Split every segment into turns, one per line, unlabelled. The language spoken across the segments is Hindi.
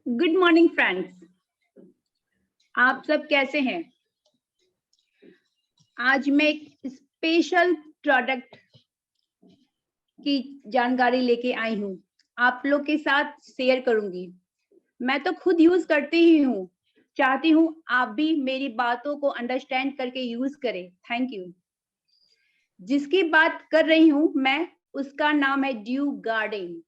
गुड मॉर्निंग फ्रेंड्स, आप सब कैसे हैं? आज मैं एक स्पेशल प्रोडक्ट की जानकारी लेके आई हूँ, आप लोग के साथ शेयर करूंगी। मैं तो खुद यूज करती ही हूँ, चाहती हूँ आप भी मेरी बातों को अंडरस्टैंड करके यूज करें। Thank you. जिसकी बात कर रही हूँ मैं, उसका नाम है ड्यू गार्डन।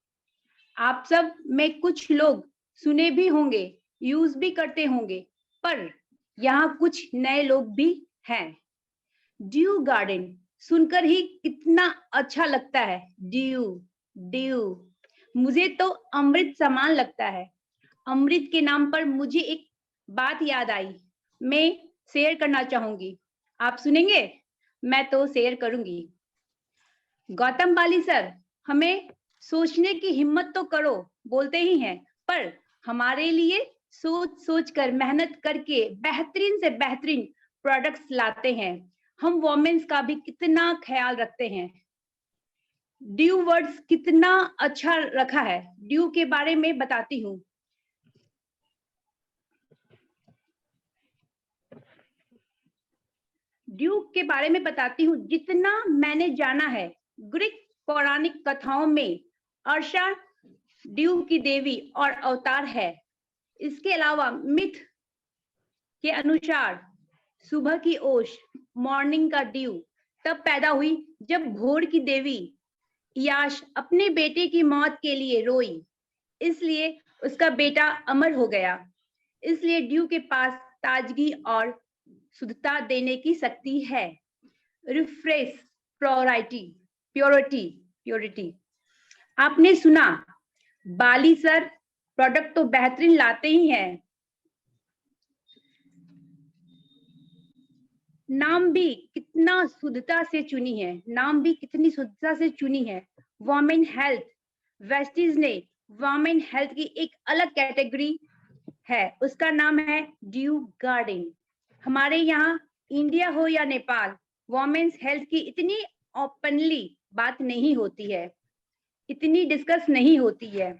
आप सब में कुछ लोग सुने भी होंगे, यूज भी करते होंगे, पर यहाँ कुछ नए लोग भी हैं। ड्यू गार्डन सुनकर ही कितना अच्छा लगता है। ड्यू ड्यू मुझे तो अमृत समान लगता है। अमृत के नाम पर मुझे एक बात याद आई, मैं शेयर करना चाहूंगी। आप सुनेंगे? मैं तो शेयर करूंगी। गौतम बाली सर हमें सोचने की हिम्मत तो करो बोलते ही हैं, पर हमारे लिए सोच सोच कर मेहनत करके बेहतरीन से बेहतरीन प्रोडक्ट्स लाते हैं। हम वोमेन्स का भी कितना ख्याल रखते हैं। ड्यू वर्ड्स कितना अच्छा रखा है। ड्यू के बारे में बताती हूँ। ड्यू के बारे में बताती हूँ। जितना मैंने जाना है, ग्रीक पौराणिक कथाओं में अर्शा ड्यू की देवी और अवतार है। इसके अलावा मिथ के अनुसार सुबह की ओश, मॉर्निंग का ड्यू तब पैदा हुई जब भोर की देवी याश अपने बेटे की मौत के लिए रोई, इसलिए उसका बेटा अमर हो गया। इसलिए ड्यू के पास ताजगी और शुद्धता देने की शक्ति है। रिफ्रेश, प्योरिटी प्योरिटी प्योरिटी आपने सुना, बाली सर प्रोडक्ट तो बेहतरीन लाते ही हैं, नाम भी कितना शुद्धता से चुनी है। नाम भी कितनी शुद्धता से चुनी है। वोमेन हेल्थ, वेस्टीज ने वोमेन हेल्थ की एक अलग कैटेगरी है, उसका नाम है ड्यू गार्डन। हमारे यहाँ इंडिया हो या नेपाल, वोमेन्स हेल्थ की इतनी ओपनली बात नहीं होती है, इतनी डिस्कस नहीं होती है।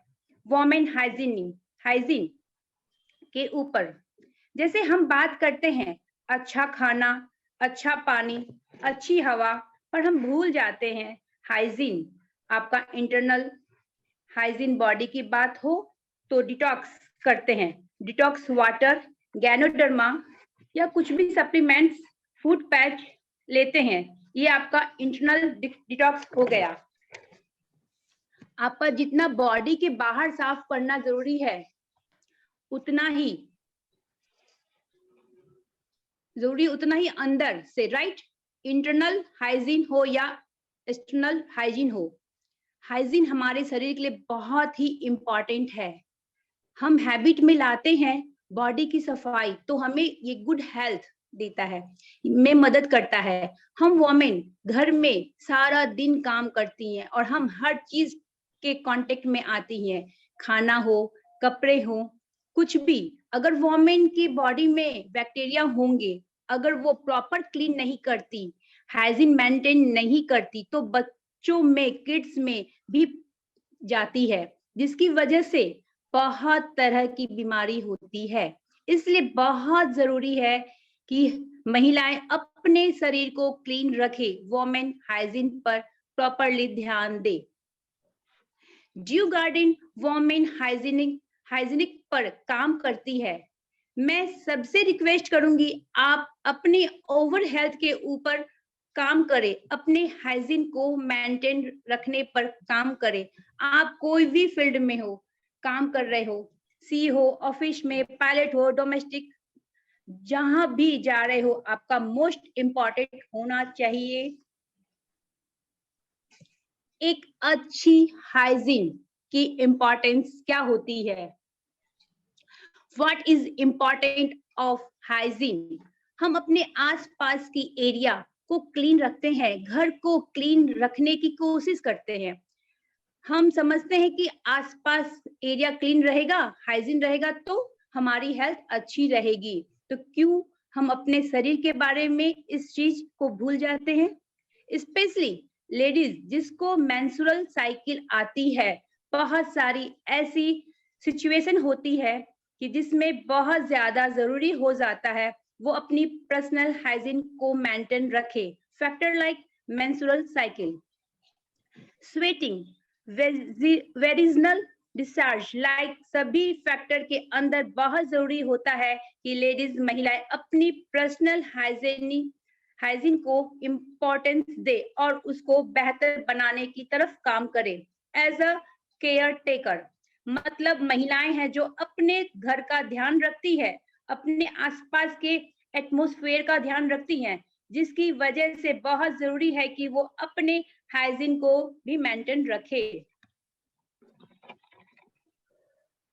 वोमेन हाइजीन के ऊपर जैसे हम बात करते हैं अच्छा खाना, अच्छा पानी, अच्छी हवा, पर हम भूल जाते हैं हाइजीन। आपका इंटरनल हाइजीन बॉडी की बात हो तो डिटॉक्स करते हैं। डिटॉक्स वाटर, गैनोडर्मा या कुछ भी सप्लीमेंट्स, फूड पैच लेते हैं, ये आपका इंटरनल डिटॉक्स हो गया। आपका जितना बॉडी के बाहर साफ करना जरूरी है, उतना ही अंदर से, राइट? इंटरनल हाइजीन हो या एक्सटर्नल हाइजीन हो, हाइजीन हमारे शरीर के लिए बहुत ही इंपॉर्टेंट है। हम हैबिट में लाते हैं बॉडी की सफाई, तो हमें ये गुड हेल्थ देता है, में मदद करता है। हम वोमेन घर में सारा दिन काम करती हैं और हम हर चीज के कांटेक्ट में आती हैं, खाना हो, कपड़े हो, कुछ भी। अगर वोमेन की बॉडी में बैक्टीरिया होंगे, अगर वो प्रॉपर क्लीन नहीं करती, हाइजीन मेंटेन नहीं करती, तो बच्चों में, किड्स में भी जाती है, जिसकी वजह से बहुत तरह की बीमारी होती है। इसलिए बहुत जरूरी है कि महिलाएं अपने शरीर को क्लीन रखें, वोमेन हाइजीन पर प्रॉपरली ध्यान दे। ड्यू गार्डन वोमेन हाइजीनिक पर काम करती है। मैं सबसे रिक्वेस्ट करूंगी, आप अपने ओवर हेल्थ के ऊपर काम करें, अपने हाइजीन को मेंटेन रखने पर काम करें। आप कोई भी फील्ड में हो, काम कर रहे हो, सी हो, ऑफिस में, पायलट हो, डोमेस्टिक, जहां भी जा रहे हो, आपका मोस्ट इम्पॉर्टेंट होना चाहिए एक अच्छी हाइजीन की इम्पोर्टेंस क्या होती है। What is important of hygiene? हम अपने आसपास की एरिया को क्लीन रखते हैं, घर को क्लीन रखने की कोशिश करते हैं। हम समझते हैं कि आसपास एरिया क्लीन रहेगा, हाइजीन रहेगा, तो हमारी हेल्थ अच्छी रहेगी। तो क्यों हम अपने शरीर के बारे में इस चीज को भूल जाते हैं? स्पेशली लेडीज जिसको मेंस्ट्रुअल साइकिल आती है, बहुत सारी ऐसी सिचुएशन होती है कि जिसमें बहुत ज्यादा जरूरी हो जाता है वो अपनी पर्सनल हाइजीन को मेंटेन रखे। Factor like menstrual cycle, sweating, vaginal discharge, like सभी फैक्टर के अंदर बहुत जरूरी होता है कि लेडीज महिलाएं अपनी पर्सनल हाइजीन को इम्पोर्टेंस दे और उसको बेहतर बनाने की तरफ काम करे। एज अ केयर टेकर मतलब महिलाएं हैं जो अपने घर का ध्यान रखती है, अपने आसपास के एटमॉस्फेयर का ध्यान रखती हैं, जिसकी वजह से बहुत जरूरी है कि वो अपने हाइजीन को भी मेंटेन रखे।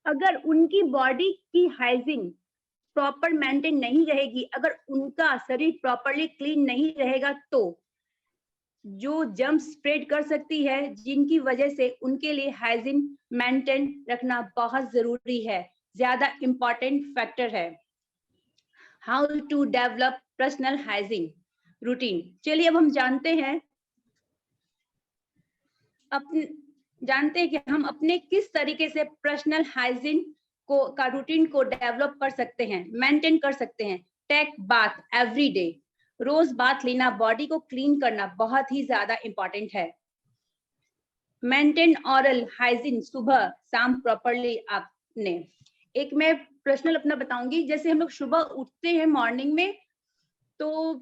अगर उनकी बॉडी की हाइजीन प्रॉपर मेंटेन नहीं रहेगी, अगर उनका शरीर प्रॉपरली क्लीन नहीं रहेगा तो जो जर्म स्प्रेड कर सकती है, जिनकी वजह से उनके लिए हाइजीन मेंटेन रखना बहुत जरूरी है, ज्यादा इंपॉर्टेंट फैक्टर है। How to develop personal hygiene routine. चलिए अब हम जानते हैं कि हम अपने किस तरीके से पर्सनल हाइजीन का रूटीन को डेवलप कर सकते हैं, मेंटेन कर सकते हैं। टेक बाथ एवरी डे, रोज बाथ लेना, बॉडी को क्लीन करना बहुत ही ज्यादा इंपॉर्टेंट है। मेंटेन ऑरल हाइजीन, सुबह शाम प्रॉपरली आपने। एक मैं पर्सनल अपना बताऊंगी, जैसे हम लोग सुबह उठते हैं मॉर्निंग में, तो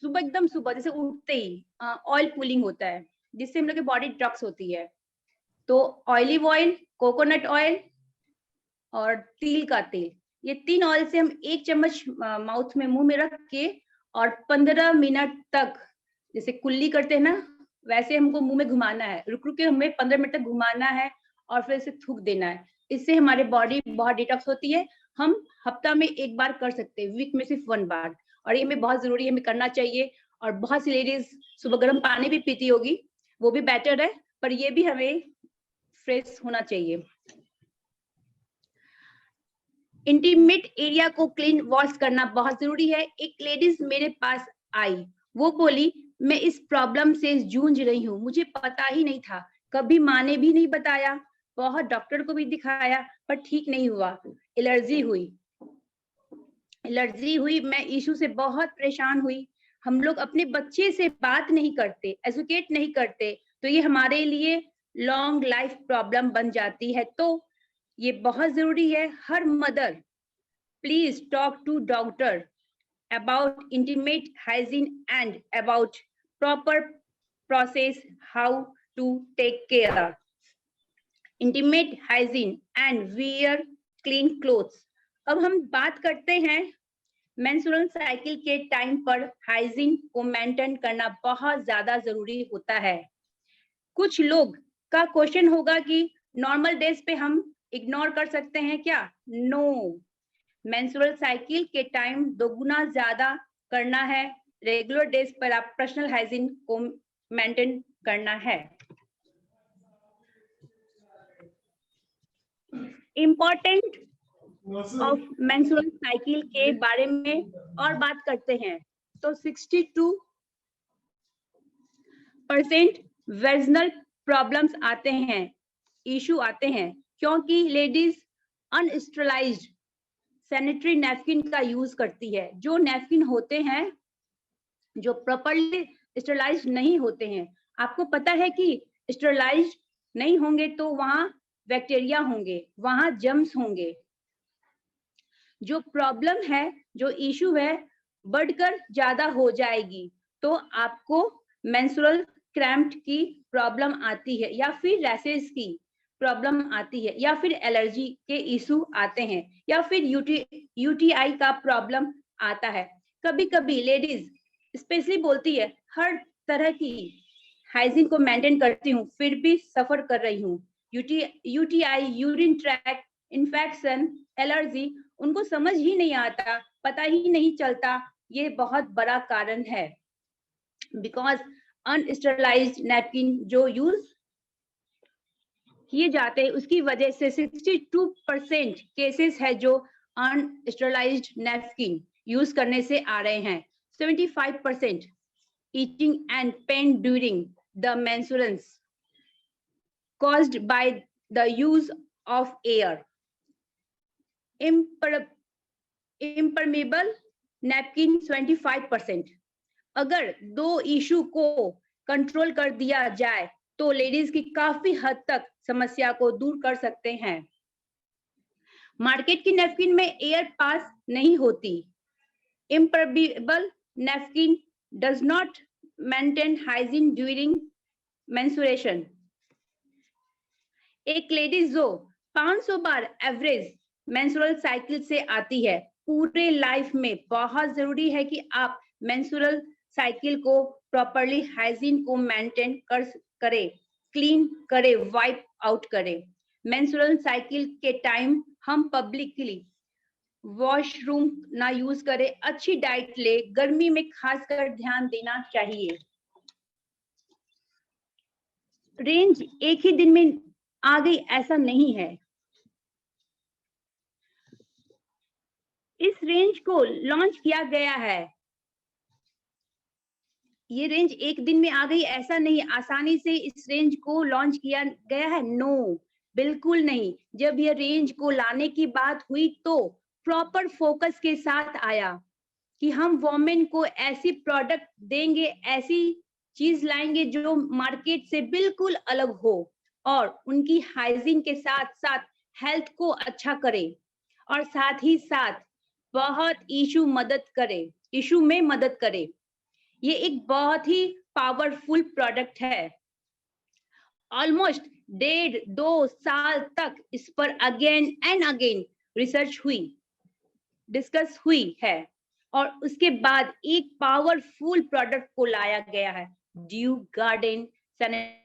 सुबह एकदम सुबह जैसे उठते ही ऑयल पुलिंग होता है, जिससे हम लोग की बॉडी डिटॉक्स होती है। तो ऑयलिव ऑयल, कोकोनट ऑयल और तिल का तेल, ये 3 ऑयल से हम 1 चम्मच माउथ में, मुंह में रख के और 15 मिनट तक, जैसे कुल्ली करते हैं ना, वैसे हमको मुंह में घुमाना है, रुक रुक के हमें 15 मिनट तक घुमाना है और फिर इसे थूक देना है। इससे हमारे बॉडी बहुत डिटॉक्स होती है। हम हफ्ता में 1 बार कर सकते हैं, वीक में सिर्फ 1 बार, और ये हमें बहुत जरूरी है, हमें करना चाहिए। और बहुत सी लेडीज सुबह गर्म पानी भी पीती होगी, वो भी बेटर है, पर ये भी हमें फ्रेश होना चाहिए। इंटीमेट एरिया को क्लीन वॉश करना बहुत जरूरी है। एक लेडीज मेरे पास आई, वो बोली मैं इस प्रॉब्लम से जूझ रही हूँ, मुझे पता ही नहीं था, कभी माँ ने भी नहीं बताया, बहुत डॉक्टर को भी दिखाया पर ठीक नहीं हुआ। एलर्जी हुई, मैं इशू से बहुत परेशान हुई। हम लोग अपने बच्चे से बात नहीं करते, एजुकेट नहीं करते, तो ये हमारे लिए लॉन्ग लाइफ प्रॉब्लम बन जाती है। तो ये बहुत जरूरी है, हर mother please talk to doctor about intimate hygiene and about proper process how to take care. Intimate hygiene and wear clean clothes. अब हम बात करते हैं मेंस्ट्रुअल साइकिल के टाइम पर हाइजीन को मेंटेन करना बहुत ज्यादा जरूरी होता है। कुछ लोग का क्वेश्चन होगा कि नॉर्मल डेज पे हम इग्नोर कर सकते हैं क्या? नो, मेंस्ट्रुअल साइकिल के टाइम दोगुना ज्यादा करना है। रेगुलर डेज पर आप पर्सनल हाइजीन को मेंटेन करना है। इम्पोर्टेंट ऑफ मेंस्ट्रुअल साइकिल के बारे में और बात करते हैं, तो 62% वेजिनल प्रॉब्लम्स आते हैं, इशू आते हैं, क्योंकि लेडीज अनस्टेरलाइज्ड सैनिटरी नैपकिन का यूज करती है। जो नैपकिन होते हैं जो प्रॉपरली स्टेरलाइज्ड नहीं होते हैं, आपको पता है कि स्टेरलाइज्ड नहीं होंगे तो वहां बैक्टीरिया होंगे, वहां जर्म्स होंगे। जो प्रॉब्लम है, जो इशू है, बढ़कर ज्यादा हो जाएगी, तो आपको मेंस्ट्रुअल क्रैम्प की प्रॉब्लम आती है, या फिर रैशेस की प्रॉब्लम आती है, या फिर एलर्जी के इशू आते हैं, या फिर यूटीआई का प्रॉब्लम आता है। कभी कभी लेडीज स्पेशली बोलती है हर तरह की हाइजीन को मेंटेन करती हूँ फिर भी सफर कर रही हूँ। UTI, urine track infection, allergy, उनको समझ ही नहीं आता, पता ही नहीं चलता, ये बहुत बड़ा कारण है। बिकॉज अनस्टेरलाइज्ड नैपकिन जो यूज किए जाते हैं उसकी वजह से 62% केसेस है जो अनस्टेरलाइज्ड नैपकिन यूज करने से आ रहे हैं। 75% itching and pain during the menstruation caused by the use of air. Impermeable napkin 25%। अगर दो इशू को कंट्रोल कर दिया जाए तो लेडीज की काफी हद तक समस्या को दूर कर सकते हैं। मार्केट की नैपकिन में एयर पास नहीं होती। Impermeable napkin does not maintain hygiene during menstruation. एक लेडीज जो 500 बार एवरेज मेंस्ट्रुअल साइकिल से आती है, पूरे लाइफ में बहुत जरूरी है कि आप मेंस्ट्रुअल साइकिल को प्रॉपरली हाइजीन को मेंटेन करे, क्लीन करे, वाइप आउट करे। मेंस्ट्रुअल साइकिल के टाइम हम पब्लिकली वॉशरूम ना यूज करें, अच्छी डाइट ले, गर्मी में खासकर ध्यान देना चाहिए। रेंज एक ही दिन में आ गई ऐसा नहीं है। इस रेंज को लॉन्च किया गया है। ये रेंज एक दिन में आ गई ऐसा नहीं, आसानी से इस रेंज को लॉन्च किया गया है। नो, बिल्कुल नहीं। जब ये रेंज को लाने की बात हुई तो प्रॉपर फोकस के साथ आया कि हम वोमेन को ऐसी प्रोडक्ट देंगे, ऐसी चीज लाएंगे जो मार्केट से बिल्कुल अलग हो और उनकी हाइजीन के साथ साथ हेल्थ को अच्छा करे और साथ ही साथ बहुत इशू में मदद करे। ये एक बहुत ही पावरफुल प्रोडक्ट है। ऑलमोस्ट 1.5-2 साल तक इस पर अगेन एंड अगेन रिसर्च हुई, डिस्कस हुई है और उसके बाद एक पावरफुल प्रोडक्ट को लाया गया है। ड्यू गार्डन सैनिटरी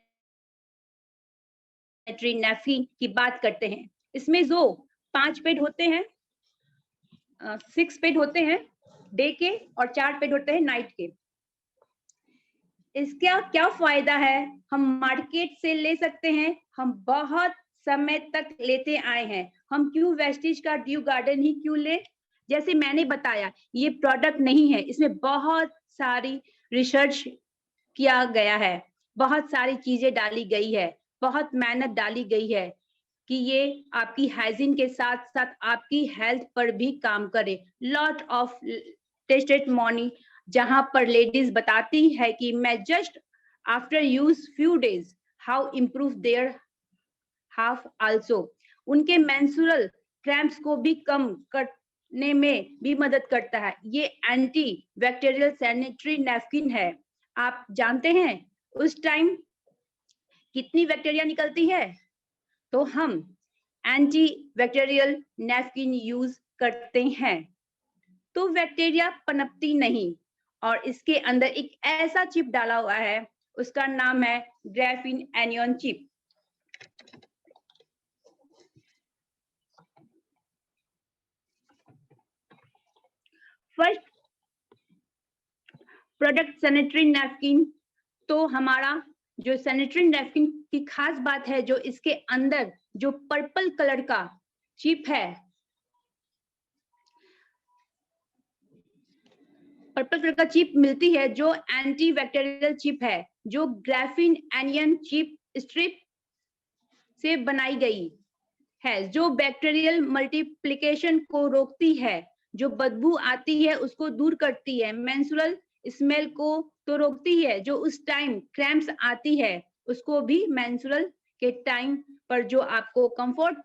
नैपकिन की बात करते हैं। इसमें जो 5 पेड होते हैं, 6 पेड होते हैं डे के और 4 पेड होते हैं नाइट के। इसका क्या फायदा है? हम मार्केट से ले सकते हैं, हम बहुत समय तक लेते आए हैं। हम क्यों वेस्टिज का ड्यू गार्डन ही क्यों ले? जैसे मैंने बताया, ये प्रोडक्ट नहीं है, इसमें बहुत सारी रिसर्च किया गया है, बहुत सारी चीजें डाली गई है, बहुत मेहनत डाली गई है कि ये आपकी हाइजीन के साथ साथ आपकी हेल्थ पर भी काम करे। लॉट ऑफ टेस्टिमोनी जहां पर लेडीज बताती है कि मैं just after use few days how improve their half also. उनके मेंस्ट्रुअल क्रैम्प्स को भी कम करने में भी मदद करता है। ये एंटी बैक्टीरियल सैनिटरी नैपकिन है। आप जानते हैं उस टाइम कितनी बैक्टीरिया निकलती है? तो हम एंटी बैक्टीरियल नैपकिन यूज करते हैं तो बैक्टीरिया पनपती नहीं। और इसके अंदर एक ऐसा चिप डाला हुआ है, उसका नाम है graphene anion chip. First product sanitary napkin. तो हमारा जो सैनिटरी नैपकिन की खास बात है, जो इसके अंदर जो पर्पल कलर का चिप है, पर्पल कलर का चिप मिलती है जो एंटी बैक्टीरियल चिप है, जो ग्राफीन एनियन चिप स्ट्रिप से बनाई गई है, जो बैक्टीरियल मल्टीप्लिकेशन को रोकती है, जो बदबू आती है उसको दूर करती है, मेंस्ट्रुअल स्मेल को तो रोकती है, जो उस टाइम क्रैम्प्स आती है उसको भी मेंस्ट्रुअल के टाइम पर जो आपको कंफर्ट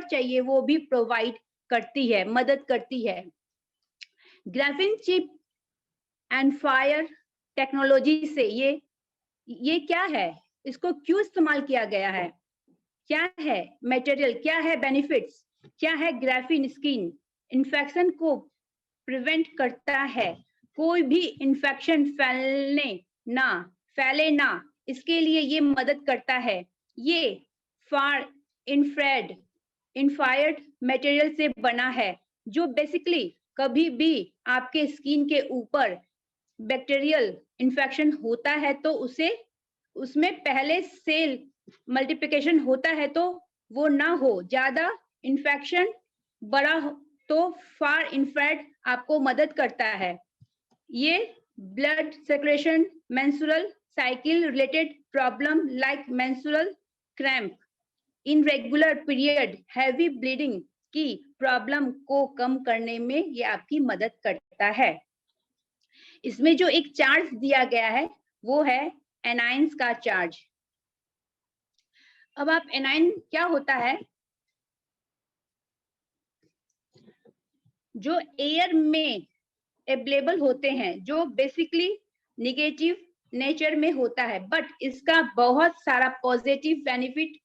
चाहिए वो भी प्रोवाइड करती है, मदद करती है। Graphene chip and fire technology से ये क्या है, इसको क्यों इस्तेमाल किया गया है, क्या है मटेरियल, क्या है बेनिफिट्स, क्या है ग्राफीन स्किन इन्फेक्शन को प्रिवेंट करता है, कोई भी इन्फेक्शन फैले ना, इसके लिए ये मदद करता है। ये फार इंफ्रारेड मटेरियल से बना है, जो बेसिकली कभी भी आपके स्किन के ऊपर बैक्टीरियल इन्फेक्शन होता है तो उसमें पहले सेल मल्टीप्लिकेशन होता है तो वो ना हो, ज्यादा इन्फेक्शन बड़ा तो फार इंफ्रारेड आपको मदद करता है। ये blood circulation, menstrual cycle related problem like menstrual cramp, irregular period, heavy bleeding की प्रॉब्लम को कम करने में ये आपकी मदद करता है। इसमें जो एक चार्ज दिया गया है वो है एनाइंस का चार्ज। अब आप एनाइन क्या होता है, जो एयर में अवेलेबल होते हैं, जो बेसिकली नेगेटिव नेचर में होता है, बट इसका बहुत सारा पॉजिटिव बेनिफिट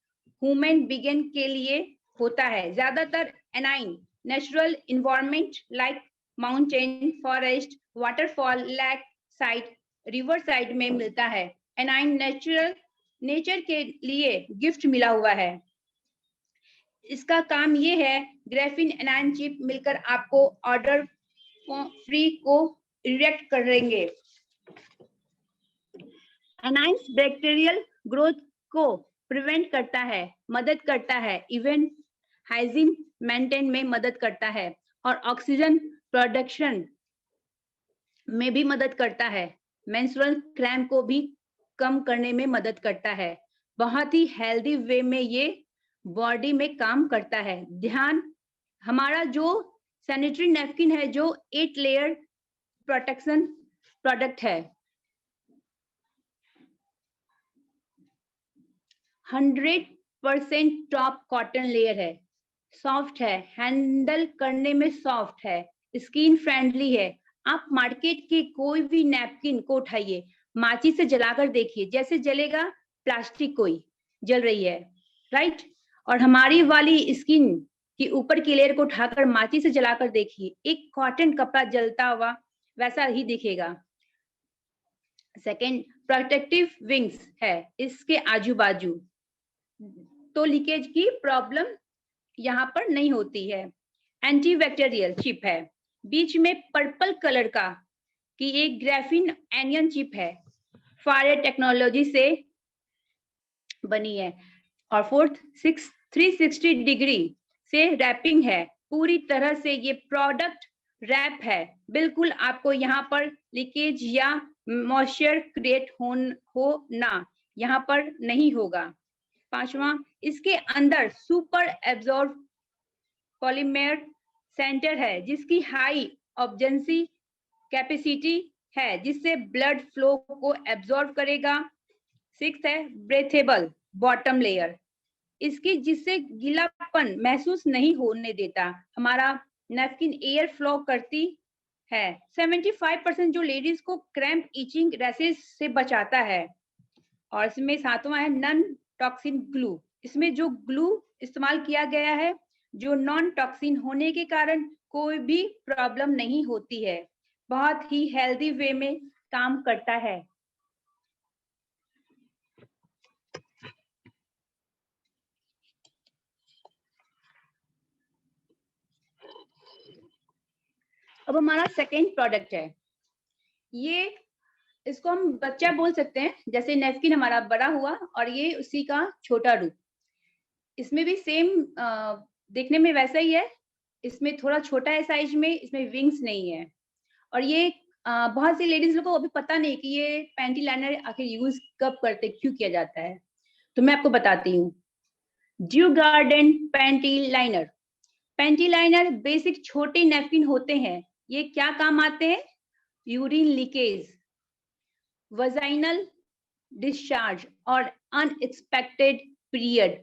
ह्यूमन बीइंग के लिए होता है। ज्यादातर A9 natural environment like mountain, forest, waterfall, lake side, river side में मिलता है। एनाइन नेचर के लिए गिफ्ट मिला हुआ है। इसका काम ये है, ग्राफीन एनाइन चिप मिलकर आपको ऑर्डर फ्री को रिएक्ट करेंगे। एनाइंस बैक्टीरियल ग्रोथ को प्रिवेंट करता है, मदद करता है, इवन हाइजीन मेंटेन में मदद करता है और ऑक्सीजन प्रोडक्शन में भी मदद करता है। मेंस्ट्रुअल क्रैम्प को भी कम करने में मदद करता है। बहुत ही हेल्दी वे में ये बॉडी में काम करता है। ध्यान, हमारा जो सैनिटरी नैपकिन है जो 8 लेयर प्रोटेक्शन प्रोडक्ट है, 100% टॉप कॉटन लेयर है, सॉफ्ट है, हैंडल करने में सॉफ्ट है, स्किन फ्रेंडली है। आप मार्केट के कोई भी नैपकिन को उठाइए, माचिस से जलाकर देखिए, जैसे जलेगा प्लास्टिक कोई जल रही है, राइट। और हमारी वाली स्किन की ऊपर की लेयर को उठाकर माचिस से जलाकर देखिए, एक कॉटन कपड़ा जलता हुआ वैसा ही दिखेगा। सेकेंड, प्रोटेक्टिव विंग्स है इसके आजू बाजू, तो लीकेज की प्रॉब्लम यहाँ पर नहीं होती है। एंटीबैक्टीरियल चिप है, बीच में पर्पल कलर का कि एक ग्राफीन एनियन चिप है, फायर टेक्नोलॉजी से बनी है। और फोर्थ, 360 डिग्री से रैपिंग है, पूरी तरह से ये प्रोडक्ट रैप है, बिल्कुल आपको यहाँ पर लीकेज या मॉइस्चर क्रिएट हो ना, यहाँ पर नहीं होगा। पांचवा, इसके अंदर सुपर एब्जॉर्ब पॉलीमर सेंटर है जिसकी हाई ऑब्जेंसी कैपेसिटी है, जिससे ब्लड फ्लो को एब्जॉर्ब करेगा। 6 है ब्रेथेबल बॉटम लेयर, इसकी जिससे गीलापन महसूस नहीं होने देता, हमारा नैपकिन एयर फ्लो करती है। 75% जो लेडीज को क्रैम्प, इचिंग, रैशेस से बचाता है। और इसमें 7वां है नॉन टॉक्सिन ग्लू, इसमें जो ग्लू इस्तेमाल किया गया है जो नॉन टॉक्सिन होने के कारण कोई भी प्रॉब्लम नहीं होती है, बहुत ही हेल्दी वे में काम करता है। अब हमारा सेकेंड प्रोडक्ट है, ये इसको हम बच्चा बोल सकते हैं, जैसे नैपकिन हमारा बड़ा हुआ और ये उसी का छोटा रूप। इसमें भी सेम देखने में वैसा ही है, इसमें थोड़ा छोटा है साइज में, इसमें विंग्स नहीं है। और ये बहुत सी लेडीज लोगों को अभी पता नहीं कि ये पैंटी लाइनर आखिर यूज कब करते, क्यों किया जाता है, तो मैं आपको बताती हूँ। Due garden panty liner, panty liner basic छोटे नैपकिन होते हैं, ये क्या काम आते हैं? यूरिन लीकेज, वजाइनल डिस्चार्ज और अनएक्सपेक्टेड पीरियड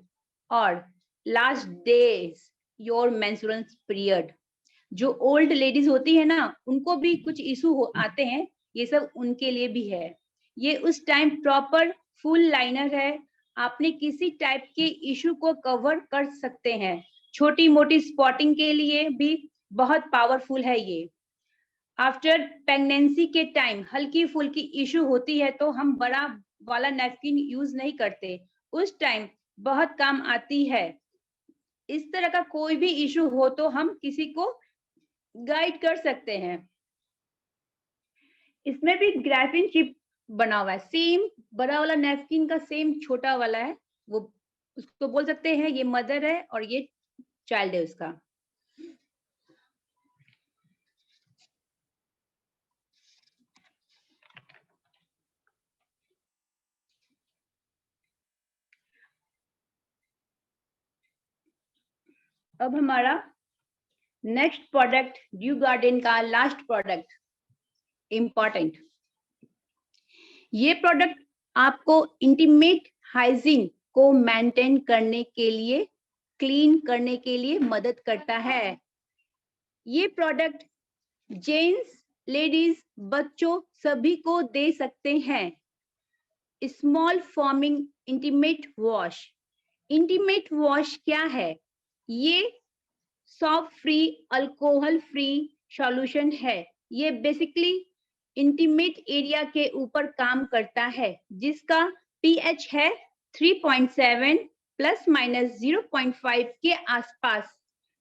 और last days your menstrual period. जो ओल्ड लेडीज होती है ना, उनको भी कुछ इशू आते हैं, ये सब उनके लिए भी है। ये उस टाइम प्रॉपर फुल लाइनर है, आपने किसी टाइप के इशू को कवर कर सकते हैं। छोटी मोटी स्पॉटिंग के लिए भी बहुत पावरफुल है ये। आफ्टर प्रेगनेंसी के टाइम हल्की फुल्की इशू होती है तो हम बड़ा वाला नैपकिन यूज नहीं करते, उस टाइम बहुत काम आती है। इस तरह का कोई भी इशू हो तो हम किसी को गाइड कर सकते हैं। इसमें भी ग्राफीन चिप बना हुआ है, सेम बड़ा वाला नैपकिन का सेम छोटा वाला है, वो उसको बोल सकते हैं ये मदर है और ये चाइल्ड है उसका। अब हमारा नेक्स्ट प्रोडक्ट ड्यू गार्डन का लास्ट प्रोडक्ट इंपॉर्टेंट। ये प्रोडक्ट आपको इंटीमेट हाइजीन को मेंटेन करने के लिए, क्लीन करने के लिए मदद करता है। ये प्रोडक्ट जेंट्स, लेडीज, बच्चों सभी को दे सकते हैं। Small forming intimate wash. Intimate wash क्या है? ये shop free, alcohol free solution है। ये बेसिकली इंटीमेट एरिया के ऊपर काम करता है, जिसका pH है 3.7 प्लस माइनस 0.5 के आसपास।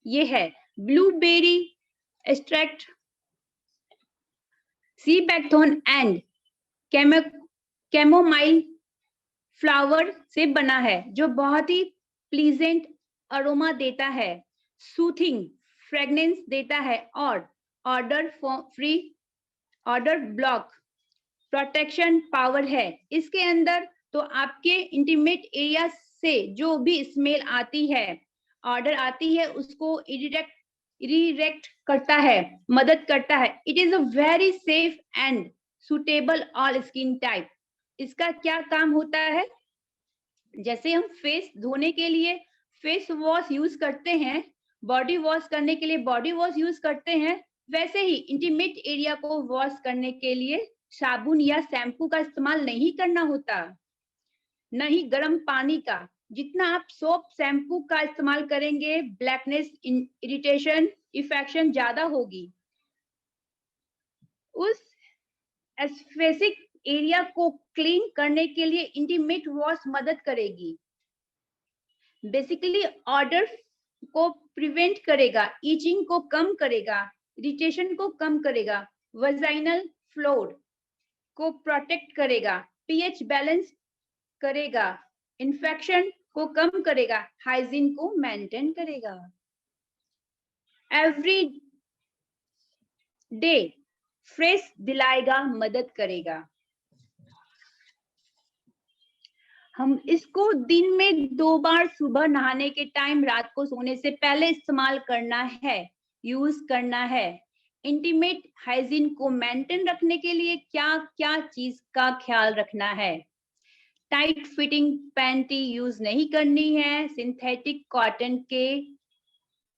ये है blueberry extract, sea buckthorn and chamomile flower से बना है, जो बहुत ही प्लीजेंट अरोमा देता है, सूथिंग फ्रेगनेंस देता है और order free, order block protection power है इसके अंदर। तो आपके इंटीमेट एरिया से जो भी स्मेल आती है, ऑर्डर आती है, उसको इरिरेक्ट करता है, मदद करता है। It is a very safe and suitable all skin type. इसका क्या काम होता है? जैसे हम फेस धोने के लिए फेस वॉश यूज करते हैं, बॉडी वॉश करने के लिए बॉडी वॉश यूज करते हैं, वैसे ही इंटीमेट एरिया को वॉश करने के लिए साबुन या शैम्पू का इस्तेमाल नहीं करना होता, नहीं गर्म पानी का। जितना आप सोप शैम्पू का इस्तेमाल करेंगे, ब्लैकनेस, इरिटेशन, इन्फेक्शन ज्यादा होगी। उस स्पेसिफिक एरिया को क्लीन करने के लिए इंटीमेट वॉश मदद करेगी। बेसिकली ऑर्डर को प्रिवेंट करेगा, ईचिंग को कम करेगा, इरिटेशन को कम करेगा, वजाइनल फ्लोर को प्रोटेक्ट करेगा, पीएच बैलेंस करेगा, इन्फेक्शन को कम करेगा, हाइजीन को मेंटेन करेगा। एवरी डे फ्रेश दिलाएगा, मदद करेगा। हम इसको दिन में 2 बार, सुबह नहाने के टाइम, रात को सोने से पहले इस्तेमाल करना है, यूज करना है। इंटीमेट हाइजीन को मेंटेन रखने के लिए क्या क्या चीज का ख्याल रखना है? टाइट फिटिंग पैंटी यूज नहीं करनी है, सिंथेटिक कॉटन के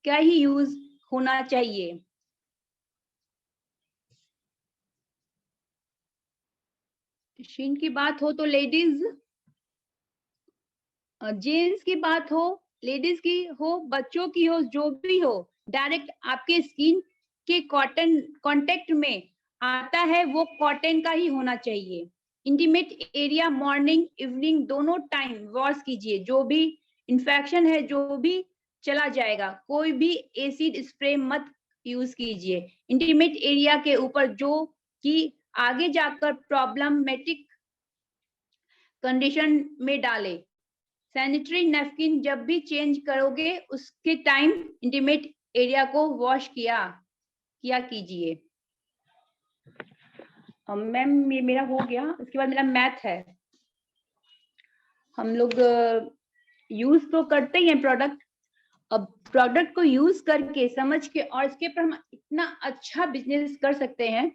क्या ही यूज होना चाहिए। मशीन की बात हो तो लेडीज, जेंट्स की बात हो, लेडीज की हो, बच्चों की हो, जो भी हो, डायरेक्ट आपके स्किन के कॉटन कांटेक्ट में आता है, वो कॉटन का ही होना चाहिए। इंटीमेट एरिया मॉर्निंग इवनिंग दोनों टाइम वॉश कीजिए। जो भी इंफेक्शन है, जो भी चला जाएगा। कोई भी एसिड स्प्रे मत यूज कीजिए इंटीमेट एरिया के ऊपर, जो कि आगे जाकर प्रॉब्लमेटिक कंडीशन में डाले। सैनिटरी नैपकिन जब भी चेंज करोगे, उसके टाइम इंटीमेट एरिया को वॉश किया कीजिए। मैम ये मेरा हो गया। इसके बाद मेरा मैथ है। हम लोग यूज तो करते ही हैं प्रोडक्ट। अब प्रोडक्ट को यूज करके, समझ के, और इसके पर हम इतना अच्छा बिजनेस कर सकते हैं